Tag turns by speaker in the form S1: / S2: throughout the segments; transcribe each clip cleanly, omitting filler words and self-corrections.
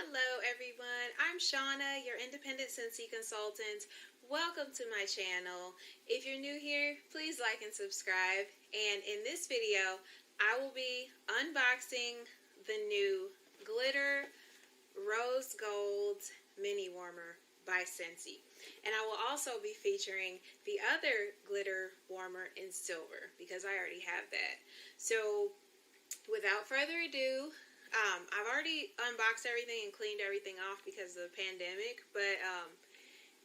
S1: Hello everyone, I'm Shauna, your independent Scentsy Consultant. Welcome to my channel. If you're new here, please like and subscribe. And in this video, I will be unboxing the new Glitter Rose Gold Mini Warmer by Scentsy. And I will also be featuring the other glitter warmer in silver because I already have that. So without further ado, I've already unboxed everything and cleaned everything off because of the pandemic, but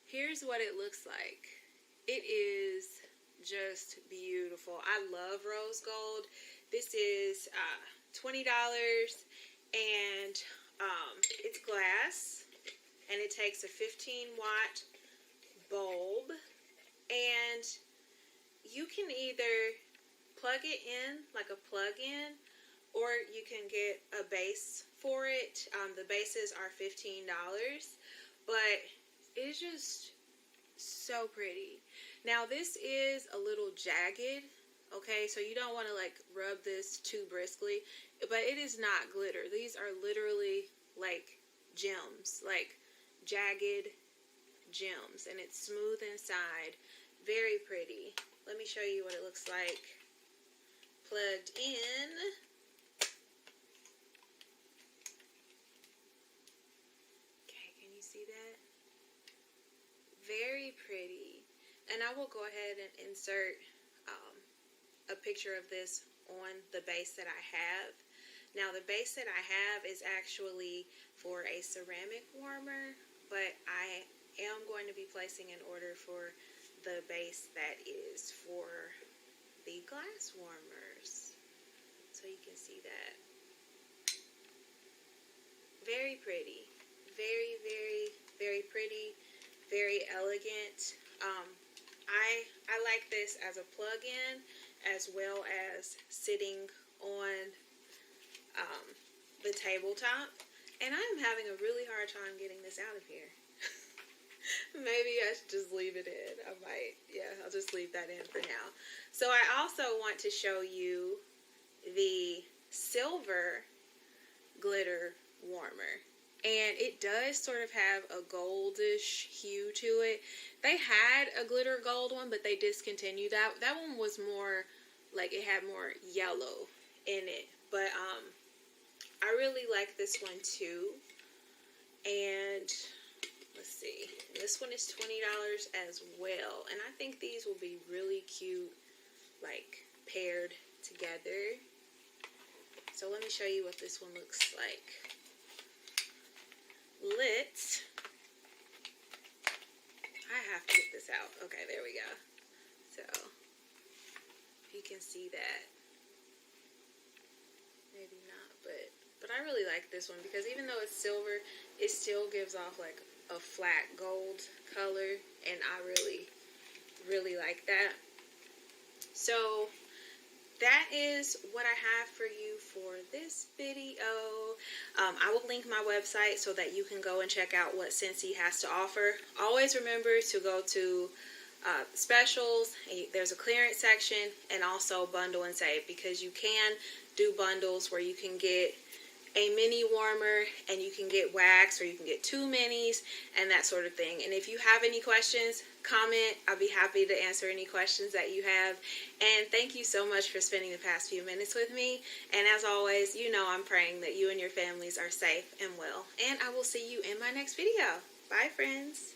S1: here's what it looks like. It is just beautiful. I love rose gold. This is $20 and it's glass and it takes a 15-watt bulb, and you can either plug it in like a plug-in, or you can get a base for it. The bases are $15, but it's just so pretty. Now this is a little jagged, okay, so you don't want to like rub this too briskly, but it is not glitter. These are literally like gems, like jagged gems, and it's smooth inside, very pretty. Let me show you what it looks like plugged in. See that? Very pretty. And I will go ahead and insert a picture of this on the base that I have. Now the base that I have is actually for a ceramic warmer, but I am going to be placing an order for the base that is for the glass warmers. So you can see that. Very pretty. Very, very, very pretty, very elegant. I like this as a plug-in as well as sitting on the tabletop. And I'm having a really hard time getting this out of here. Maybe I should just leave it in. I might. Yeah, I'll just leave that in for now. So I also want to show you the silver glitter warmer. And it does sort of have a goldish hue to it. They had a glitter gold one, but they discontinued that. That one was more like it had more yellow in it. But I really like this one too. And let's see. This one is $20 as well. And I think these will be really cute, like paired together. So let me show you what this one looks like. I have to get this out. Okay, there we go. So you can see that. Maybe not, but I really like this one because even though it's silver, it still gives off like a flat gold color, and I really, really like that. So that is what I have for you for this video. I will link my website so that you can go and check out what Scentsy has to offer. Always remember to go to specials. There's a clearance section, and also bundle and save, because you can do bundles where you can get a mini warmer and you can get wax, or you can get 2 minis and that sort of thing. And if you have any questions, comment. I'll be happy to answer any questions that you have. And thank you so much for spending the past few minutes with me. And as always, you know I'm praying that you and your families are safe and well. And I will see you in my next video. Bye, friends.